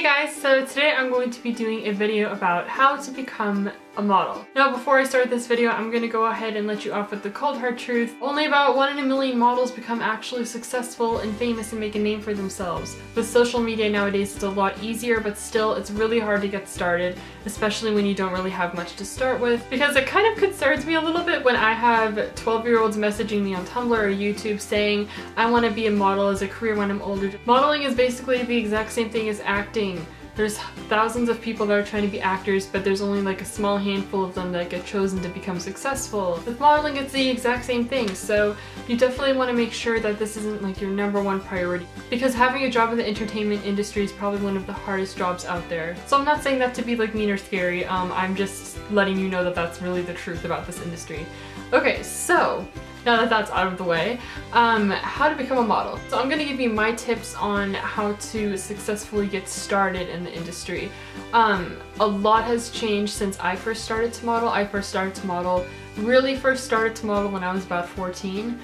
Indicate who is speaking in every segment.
Speaker 1: guys, so today I'm going to be doing a video about how to become a model. Now before I start this video, I'm going to go ahead and let you off with the cold hard truth. Only about 1 in a million models become actually successful and famous and make a name for themselves. With social media nowadays it's a lot easier, but still it's really hard to get started, especially when you don't really have much to start with, because it kind of concerns me a little bit when I have 12-year-olds messaging me on Tumblr or YouTube saying I want to be a model as a career when I'm older. Modeling is basically the exact same thing as acting. There's thousands of people that are trying to be actors, but there's only like a small handful of them that get chosen to become successful. With modeling, it's the exact same thing, so you definitely want to make sure that this isn't like your #1 priority, because having a job in the entertainment industry is probably one of the hardest jobs out there. So I'm not saying that to be like mean or scary, I'm just letting you know that that's really the truth about this industry. Okay, so now that that's out of the way, how to become a model. So I'm going to give you my tips on how to successfully get started in the industry. A lot has changed since I first started to model. Really first started to model when I was about 14.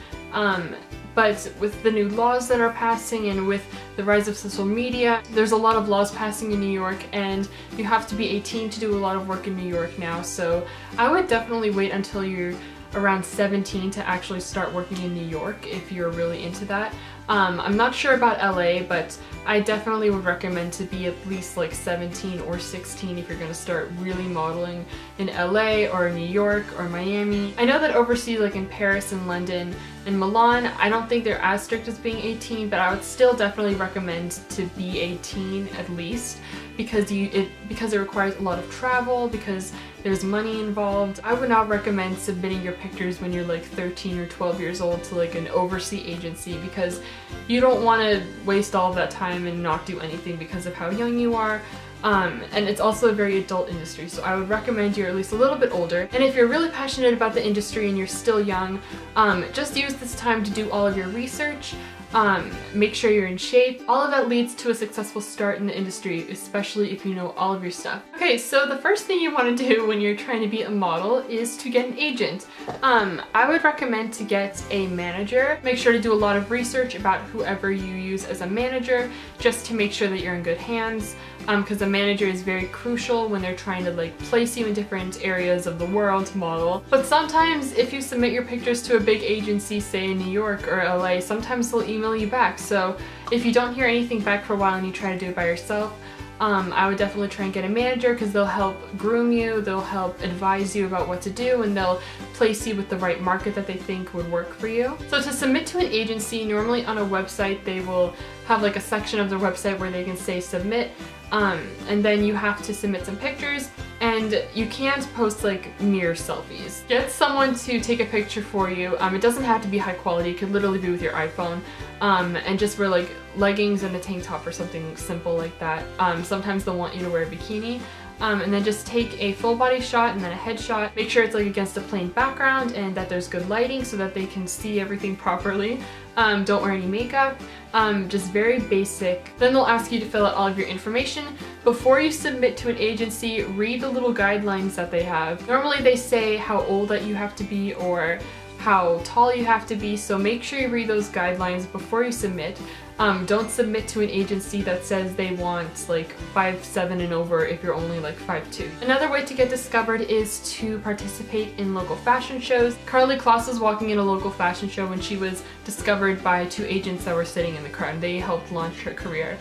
Speaker 1: But with the new laws that are passing and with the rise of social media, there's a lot of laws passing in New York, and you have to be 18 to do a lot of work in New York now. So I would definitely wait until you're around 17 to actually start working in New York if you're really into that. I'm not sure about LA, but I definitely would recommend to be at least like 17 or 16 if you're going to start really modeling in LA or New York or Miami. I know that overseas, like in Paris and London and Milan, I don't think they're as strict as being 18, but I would still definitely recommend to be 18 at least, because it requires a lot of travel, because there's money involved. I would not recommend submitting your pictures when you're like 13 or 12 years old to like an overseas agency, because you don't want to waste all of that time and not do anything because of how young you are. And it's also a very adult industry, so I would recommend you're at least a little bit older. And if you're really passionate about the industry and you're still young, just use this time to do all of your research. Make sure you're in shape. All of that leads to a successful start in the industry, especially if you know all of your stuff. Okay, so the first thing you want to do when you're trying to be a model is to get an agent. I would recommend to get a manager. Make sure to do a lot of research about whoever you use as a manager, just to make sure that you're in good hands, because a manager is very crucial when they're trying to like place you in different areas of the world to model. But sometimes if you submit your pictures to a big agency, say in New York or LA, sometimes they'll email you back. So if you don't hear anything back for a while and you try to do it by yourself, I would definitely try and get a manager, because they'll help groom you, they'll help advise you about what to do, and they'll place you with the right market that they think would work for you. So to submit to an agency, normally on a website they will have like a section of their website where they can say submit, and then you have to submit some pictures, and you can't post like mirror selfies. Get someone to take a picture for you. It doesn't have to be high quality, it could literally be with your iPhone, and just wear like leggings and a tank top or something simple like that. Sometimes they'll want you to wear a bikini. And then just take a full body shot and then a head shot. Make sure it's like against a plain background and that there's good lighting so that they can see everything properly. Don't wear any makeup, just very basic. Then they'll ask you to fill out all of your information. Before you submit to an agency, read the little guidelines that they have. Normally they say how old that you have to be or how tall you have to be, so make sure you read those guidelines before you submit. Don't submit to an agency that says they want like 5'7" and over if you're only like 5'2". Another way to get discovered is to participate in local fashion shows. Karlie Kloss was walking in a local fashion show when she was discovered by 2 agents that were sitting in the crowd, and they helped launch her career.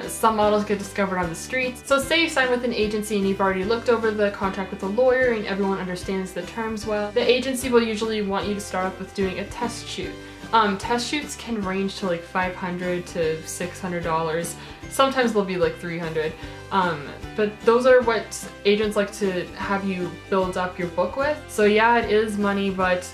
Speaker 1: Some models get discovered on the streets. So say you sign with an agency and you've already looked over the contract with a lawyer and everyone understands the terms well. The agency will usually want you to start off with doing a test shoot. Test shoots can range to like $500 to $600. Sometimes they'll be like $300. But those are what agents like to have you build up your book with. So yeah, it is money, but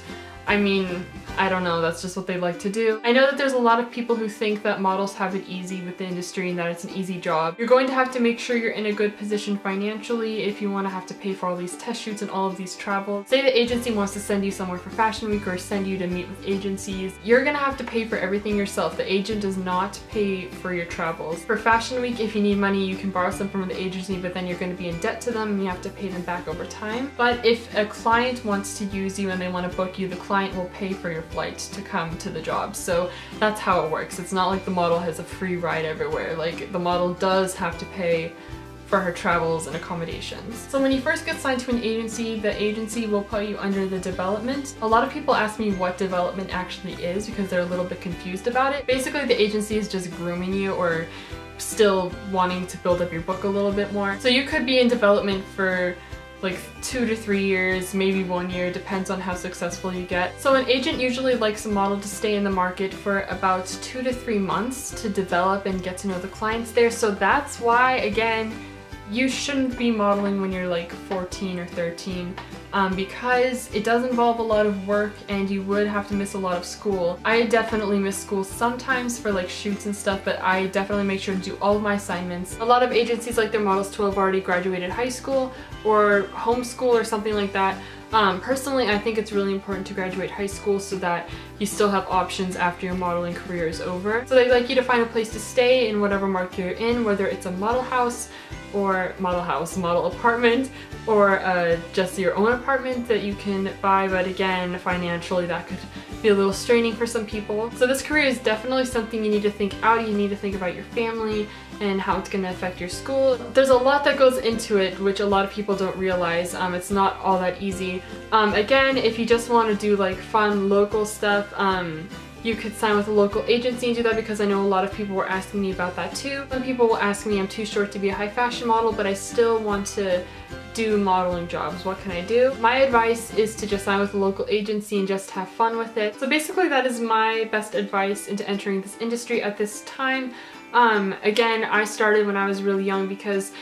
Speaker 1: I mean, I don't know, that's just what they like to do. I know that there's a lot of people who think that models have it easy with the industry and that it's an easy job. You're going to have to make sure you're in a good position financially if you want to have to pay for all these test shoots and all of these travels. Say the agency wants to send you somewhere for Fashion Week or send you to meet with agencies. You're gonna have to pay for everything yourself. The agent does not pay for your travels. For Fashion Week, if you need money, you can borrow some from the agency, but then you're going to be in debt to them and you have to pay them back over time. But if a client wants to use you and they want to book you, the client will pay for your flight to come to the job. So that's how it works. It's not like the model has a free ride everywhere. Like, the model does have to pay for her travels and accommodations. So when you first get signed to an agency, the agency will put you under the development. A lot of people ask me what development actually is because they're a little bit confused about it. Basically, the agency is just grooming you or still wanting to build up your book a little bit more. So you could be in development for like 2 to 3 years, maybe 1 year, depends on how successful you get. So an agent usually likes a model to stay in the market for about 2 to 3 months to develop and get to know the clients there. So that's why, again, you shouldn't be modeling when you're like 14 or 13 because it does involve a lot of work and you would have to miss a lot of school. I definitely miss school sometimes for like shoots and stuff, but I definitely make sure to do all of my assignments. A lot of agencies like their models to have already graduated high school or homeschool or something like that. Personally, I think it's really important to graduate high school so that you still have options after your modeling career is over. So they'd like you to find a place to stay in whatever market you're in, whether it's a model house, model apartment, or just your own apartment that you can buy, but again, financially that could be a little straining for some people. So this career is definitely something you need to think out. You need to think about your family and how it's going to affect your school. There's a lot that goes into it, which a lot of people don't realize. It's not all that easy. Again, if you just want to do like fun local stuff, you could sign with a local agency and do that, because I know a lot of people were asking me about that too. Some people will ask me, I'm too short to be a high fashion model, but I still want to do modeling jobs. What can I do? My advice is to just sign with a local agency and just have fun with it. So basically that is my best advice into entering this industry at this time. Again, I started when I was really young because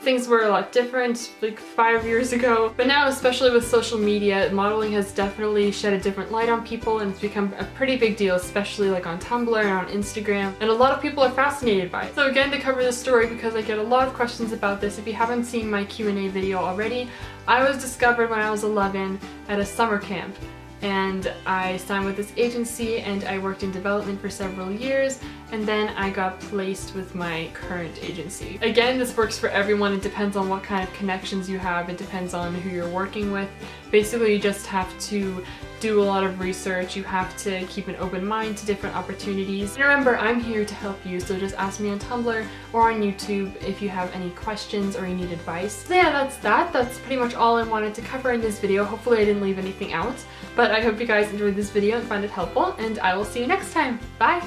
Speaker 1: things were a lot different like 5 years ago, but now, especially with social media, modeling has definitely shed a different light on people and it's become a pretty big deal, especially like on Tumblr and on Instagram, and a lot of people are fascinated by it. So again, to cover this story, because I get a lot of questions about this, if you haven't seen my Q&A video already, I was discovered when I was 11 at a summer camp. And I signed with this agency and I worked in development for several years, and then I got placed with my current agency. Again, this works for everyone. It depends on what kind of connections you have. It depends on who you're working with. Basically, you just have to do a lot of research. You have to keep an open mind to different opportunities. And remember, I'm here to help you, so just ask me on Tumblr or on YouTube if you have any questions or you need advice. So yeah, that's that. That's pretty much all I wanted to cover in this video. Hopefully I didn't leave anything out, but I hope you guys enjoyed this video and found it helpful, and I will see you next time. Bye!